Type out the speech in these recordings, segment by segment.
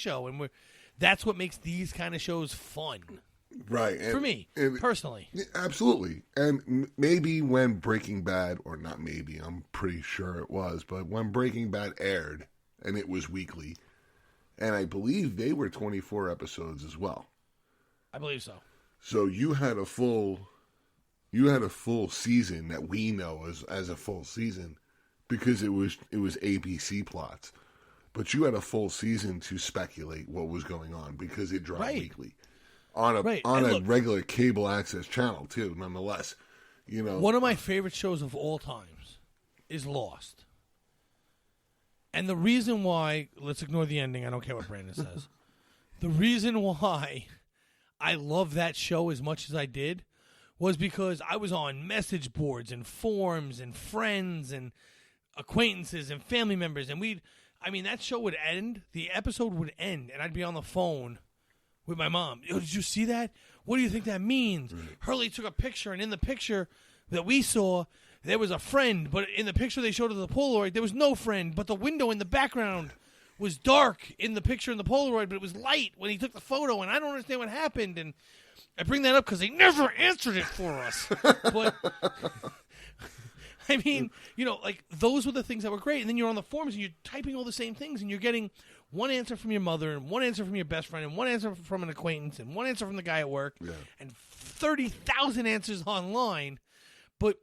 show, and that's what makes these kind of shows fun. Right. For me, personally. Absolutely. And maybe when Breaking Bad, or not maybe, I'm pretty sure it was, but when Breaking Bad aired, and it was weekly, and I believe they were 24 episodes as well. I believe so. So you had a full season that we know as a full season because it was ABC plots. But you had a full season to speculate what was going on because it dropped weekly. On a regular cable access channel too, nonetheless. One of my favorite shows of all times is Lost. And the reason why, let's ignore the ending, I don't care what Brandon says. The reason why I love that show as much as I did was because I was on message boards and forums and friends and acquaintances and family members, and that show would end, the episode would end, and I'd be on the phone with my mom. Yo, did you see that? What do you think that means? Mm-hmm. Hurley took a picture, and in the picture that we saw, there was a friend, but in the picture they showed of the Polaroid, there was no friend, but the window in the background was dark in the picture in the Polaroid, but it was light when he took the photo, and I don't understand what happened. And I bring that up because they never answered it for us. But, I mean, those were the things that were great. And then you're on the forums, and you're typing all the same things, and you're getting one answer from your mother, and one answer from your best friend, and one answer from an acquaintance, and one answer from the guy at work, and 30,000 answers online. But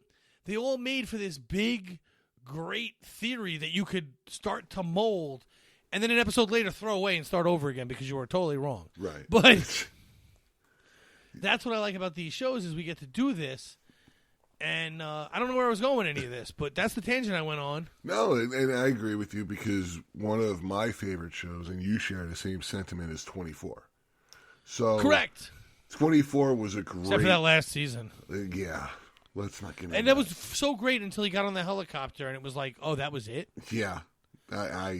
they all made for this big, great theory that you could start to mold, and then an episode later throw away and start over again because you were totally wrong. Right. But that's what I like about these shows is we get to do this. And I don't know where I was going with any of this, but that's the tangent I went on. No, and I agree with you because one of my favorite shows, and you share the same sentiment, is 24. So correct. 24 was a great... Except for that last season. Yeah. Let's not get into And that was so great until he got on the helicopter, and it was like, oh, that was it? Yeah.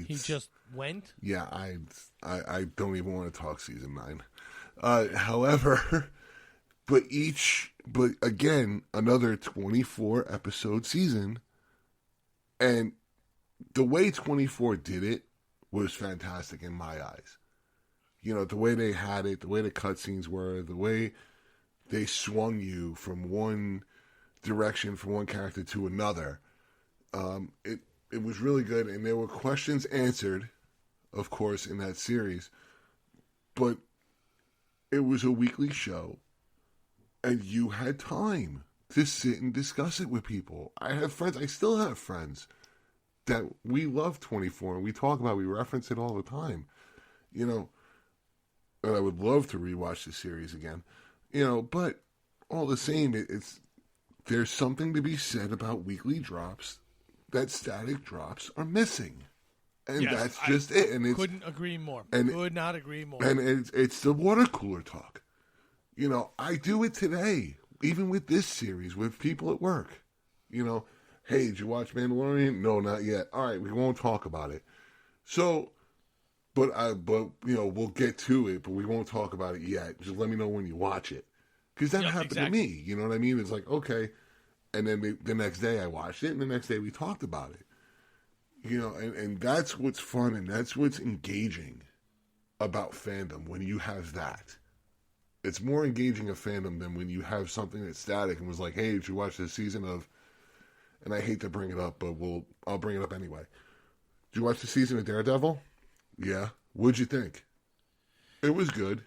He just went? Yeah, I don't even want to talk season 9. However... But again, another 24 episode season, and the way 24 did it was fantastic in my eyes. The way they had it, the way the cutscenes were, the way they swung you from one direction, from one character to another. It was really good, and there were questions answered, of course, in that series, but it was a weekly show. And you had time to sit and discuss it with people. I have friends, I still have friends that we love 24 and we talk about, we reference it all the time. And I would love to rewatch the series again. But all the same, there's something to be said about weekly drops that static drops are missing. And that's just it. And couldn't agree more. Could not agree more. And it's the water cooler talk. I do it today, even with this series, with people at work. Hey, did you watch Mandalorian? No, not yet. All right, we won't talk about it. So, but we'll get to it, but we won't talk about it yet. Just let me know when you watch it. Because that happened to me, you know what I mean? It's like, okay. And then the next day I watched it, and the next day we talked about it. And that's what's fun, and that's what's engaging about fandom, when you have that. It's more engaging a fandom than when you have something that's static and was like, hey, did you watch this season of... And I hate to bring it up, but I'll bring it up anyway. Did you watch the season of Daredevil? Yeah. What'd you think? It was good.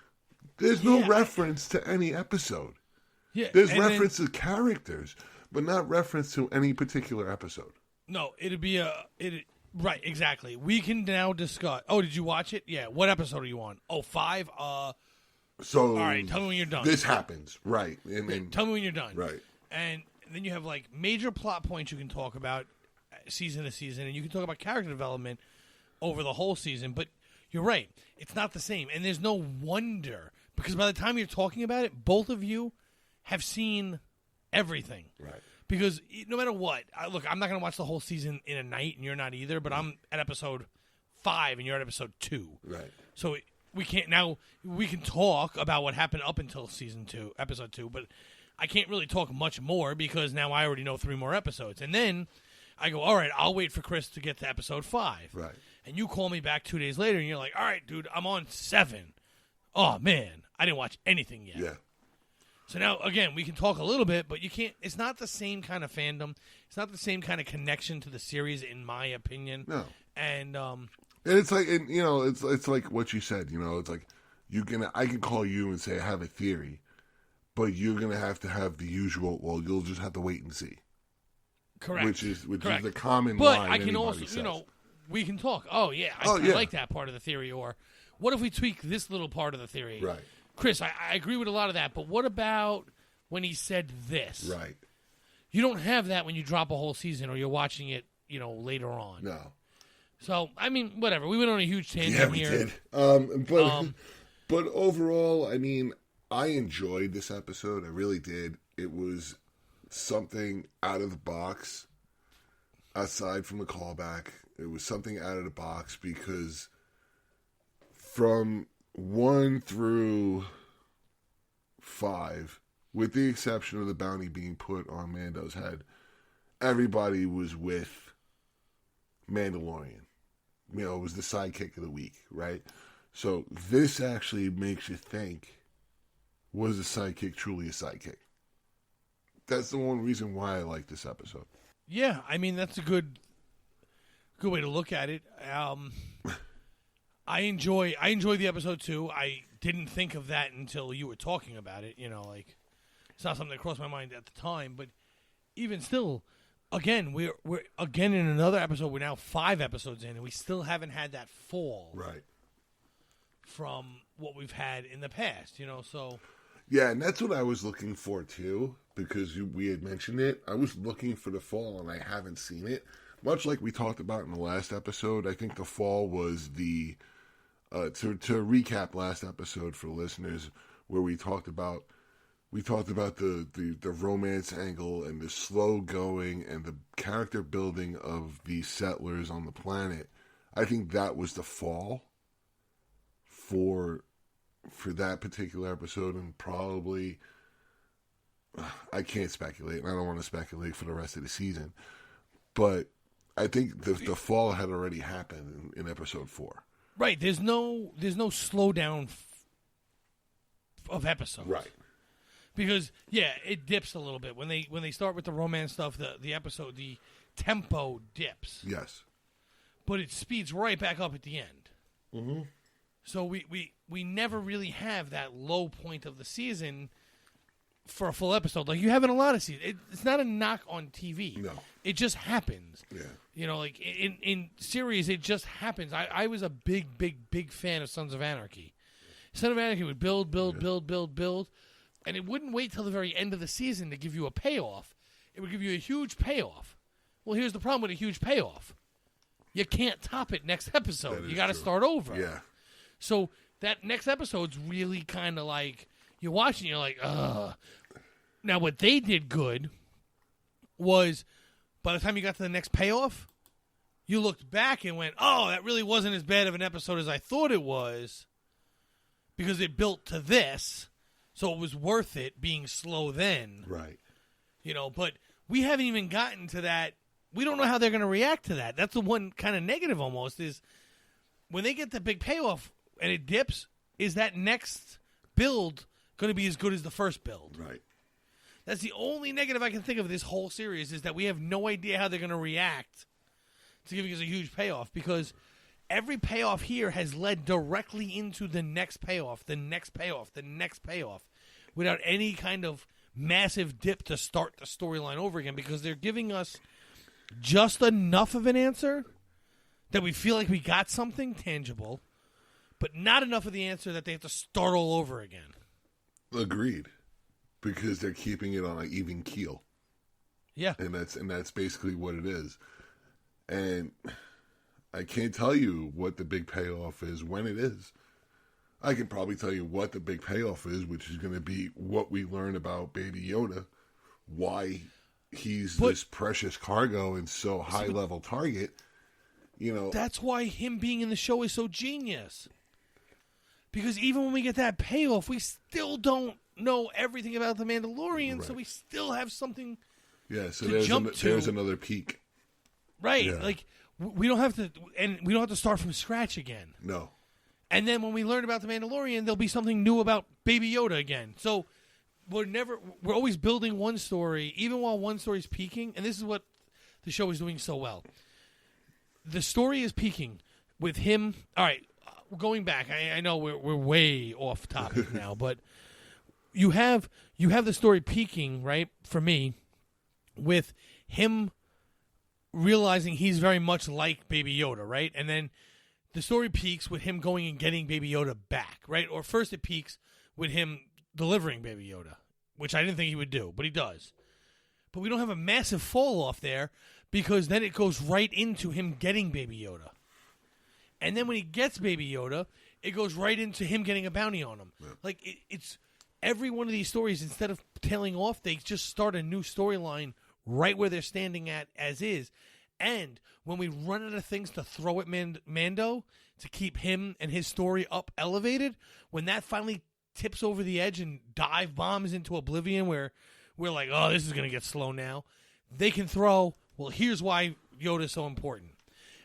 There's no reference to any episode. Yeah, there's reference to characters, but not reference to any particular episode. No, it'd be right, exactly. We can now discuss... Oh, did you watch it? Yeah. What episode are you on? Oh, 5? So, all right, tell me when you're done. This happens, right. And tell me when you're done. Right. And then you have, major plot points you can talk about season to season, and you can talk about character development over the whole season. But you're right. It's not the same. And there's no wonder, because by the time you're talking about it, both of you have seen everything. Right. Because no matter what, look, I'm not going to watch the whole season in a night, and you're not either, but I'm at episode 5, and you're at episode 2. Right. So... We can talk about what happened up until episode 2, but I can't really talk much more because now I already know 3 more episodes. And then I go, all right, I'll wait for Chris to get to episode 5. Right. and you call me back 2 days later, and you're like, all right, dude, I'm on 7. Oh, man, I didn't watch anything yet. Yeah. So now, again, we can talk a little bit, but you can't. It's not the same kind of fandom. It's not the same kind of connection to the series, in my opinion. No. And it's like, and, you know, it's like what you said. You know, it's like I can call you and say I have a theory, but you're gonna have to have the usual. Well, you'll just have to wait and see. Correct. Which is Correct. the common but line. I can anybody also, says. you know, we can talk. Oh yeah, I like that part of the theory. Or what if we tweak this little part of the theory? Right. Chris, I agree with a lot of that, but what about when he said this? Right. You don't have that when you drop a whole season or you're watching it, you know, later on. No. So, I mean, whatever. We went on a huge tangent Yeah, we here. did. But overall, I mean, I enjoyed this episode. I really did. It was something out of the box, aside from a callback. It was something out of the box because from 1 through 5, with the exception of the bounty being put on Mando's head, everybody was with Mandalorian. You know, it was the sidekick of the week, right? So this actually makes you think, was the sidekick truly a sidekick? That's the one reason why I like this episode. Yeah, I mean, that's a good way to look at it. I enjoy the episode too. I didn't think of that until you were talking about it. You know, like it's not something that crossed my mind at the time. But even still, again, we're again in another episode. We're now 5 episodes in, and we still haven't had that fall Right. from what we've had in the past. You know, so Yeah, and that's what I was looking for too, because we had mentioned it. I was looking for the fall, and I haven't seen it. Much like we talked about in the last episode, I think the fall was the to recap last episode for listeners, where we talked about the romance angle and the slow going and the character building of the settlers on the planet. I think that was the fall for that particular episode, and probably I can't speculate, and I don't want to speculate for the rest of the season, but I think the fall had already happened in episode 4. right. There's no slowdown of episodes, Right. Because it dips a little bit when they start with the romance stuff. The episode, the tempo dips. Yes. But it speeds right back up at the end. Mm-hmm. So we never really have that low point of the season for a full episode like you have in a lot of seasons. It's not a knock on TV. No. It just happens. Yeah. You know, like in series, it just happens. I was a big fan of Sons of Anarchy. Sons of Anarchy would build, and it wouldn't wait till the very end of the season to give you a payoff. It would give you a huge payoff. Well, here's the problem with a huge payoff. You can't top it next episode. You got to start over. Yeah. So that next episode's really kind of like, you're watching, you're like, ugh. Now, what they did good was, by the time you got to the next payoff, you looked back and went, oh, that really wasn't as bad of an episode as I thought it was, because it built to this, so it was worth it being slow then. Right. You know, but we haven't even gotten to that. We don't know how they're going to react to that. That's the one kind of negative almost, is when they get the big payoff and it dips, is that next build going to be as good as the first build? Right. That's the only negative I can think of this whole series, is that we have no idea how they're going to react to giving us a huge payoff, because every payoff here has led directly into the next payoff, the next payoff, the next payoff, without any kind of massive dip to start the storyline over again, because they're giving us just enough of an answer that we feel like we got something tangible, but not enough of the answer that they have to start all over again. Agreed. Because they're keeping it on an even keel. Yeah. And that's basically what it is. And I can't tell you what the big payoff is when it is. I can probably tell you what the big payoff is, which is going to be what we learn about Baby Yoda, why he's this precious cargo and so high-level target. You know, that's why him being in the show is so genius. Because even when we get that payoff, we still don't know everything about the Mandalorian, so we still have something so to jump to. there's another peak. Right. Yeah. Like, we don't have to, and we don't have to start from scratch again. No. And then when we learn about the Mandalorian, there'll be something new about Baby Yoda again. So we're always building one story, even while one story's peaking. And this is what the show is doing so well. The story is peaking with him. All right, going back, I know we're way off topic now, but you have the story peaking, right, for me, with him realizing he's very much like Baby Yoda, right? And then the story peaks with him going and getting Baby Yoda back, right? Or first it peaks with him delivering Baby Yoda, which I didn't think he would do, but he does. But we don't have a massive fall off there because then it goes right into him getting Baby Yoda. And then when he gets Baby Yoda, it goes right into him getting a bounty on him. Yeah. Like, it's every one of these stories, instead of tailing off, they just start a new storyline right where they're standing at as is. And when we run out of things to throw at Mando to keep him and his story up elevated, when that finally tips over the edge and dive bombs into oblivion where we're like, oh, this is going to get slow now, they can throw, well, here's why Yoda's so important.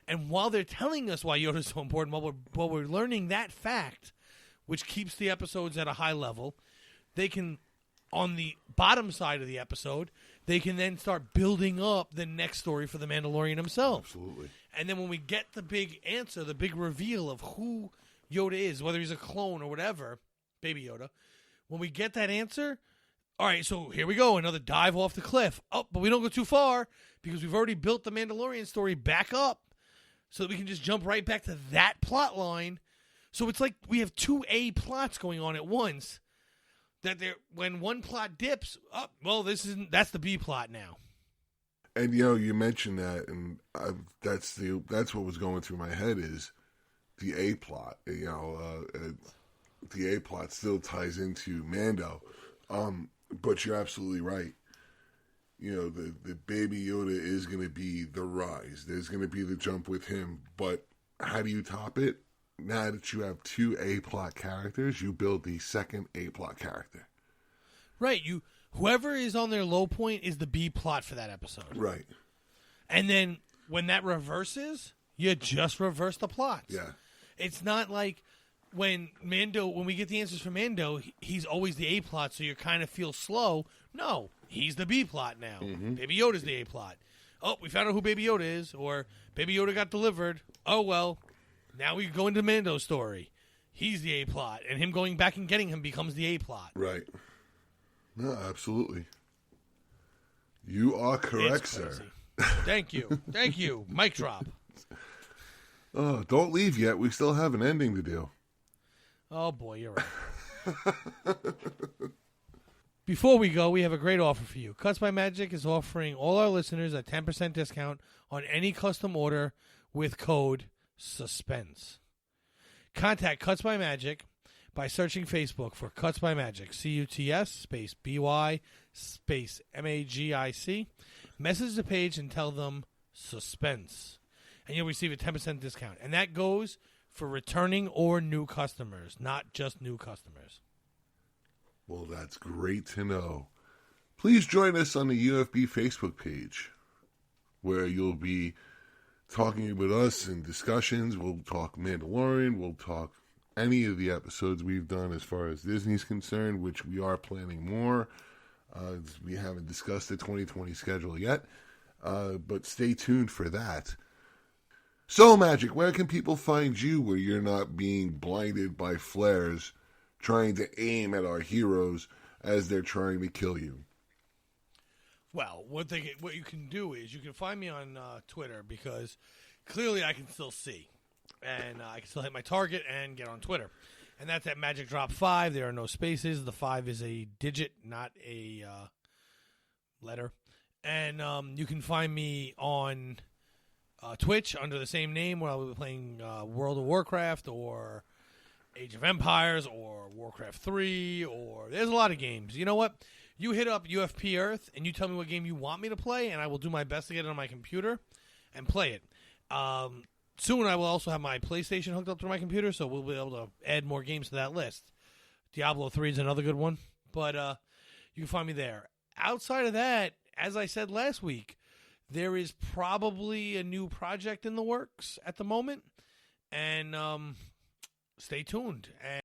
And while they're telling us why Yoda's so important, while we're learning that fact, which keeps the episodes at a high level, they can, on the bottom side of the episode, they can then start building up the next story for the Mandalorian himself. Absolutely. And then when we get the big answer, the big reveal of who Yoda is, whether he's a clone or whatever, Baby Yoda, when we get that answer, all right, so here we go, another dive off the cliff. Oh, but we don't go too far because we've already built the Mandalorian story back up so that we can just jump right back to that plot line. So it's like we have two A plots going on at once. That when one plot dips, well, that's the B plot now. And you mentioned that, and that's what was going through my head is the A plot. The A plot still ties into Mando, but you're absolutely right. The Baby Yoda is going to be the rise. There's going to be the jump with him, but how do you top it? Now that you have two A-plot characters, you build the second A-plot character. Right. Whoever is on their low point is the B plot for that episode. Right. And then when that reverses, you just reverse the plots. Yeah. It's not like when we get the answers from Mando, he's always the A plot, so you kind of feel slow. No, he's the B plot now. Mm-hmm. Baby Yoda's the A plot. Oh, we found out who Baby Yoda is, or Baby Yoda got delivered. Oh, well. Now we go into Mando's story. He's the A-plot, and him going back and getting him becomes the A-plot. Right. No, absolutely. You are correct, sir. Thank you. Thank you. Mic drop. Oh, don't leave yet. We still have an ending to do. Oh, boy, you're right. Before we go, we have a great offer for you. Cuts by Magic is offering all our listeners a 10% discount on any custom order with code Suspense. Contact Cuts by Magic by searching Facebook for Cuts by Magic, CUTS space BY space MAGIC. Message the page and tell them Suspense, and you'll receive a 10% discount. And that goes for returning or new customers, not just new customers. Well, that's great to know. Please join us on the UFB Facebook page, where you'll be talking with us in discussions. We'll talk Mandalorian. We'll talk any of the episodes we've done as far as Disney's concerned, which we are planning more. We haven't discussed the 2020 schedule yet, but stay tuned for that. So, Magic, where can people find you where you're not being blinded by flares trying to aim at our heroes as they're trying to kill you? Well, what you can do is you can find me on Twitter because clearly I can still see. And I can still hit my target and get on Twitter. And that's at Magic Drop 5. There are no spaces. The 5 is a digit, not a letter. And you can find me on Twitch under the same name where I'll be playing World of Warcraft or Age of Empires or Warcraft 3 or there's a lot of games. You know what? You hit up UFP Earth and you tell me what game you want me to play, and I will do my best to get it on my computer and play it. Soon I will also have my PlayStation hooked up to my computer, so we'll be able to add more games to that list. Diablo 3 is another good one, but you can find me there. Outside of that, as I said last week, there is probably a new project in the works at the moment, and stay tuned. And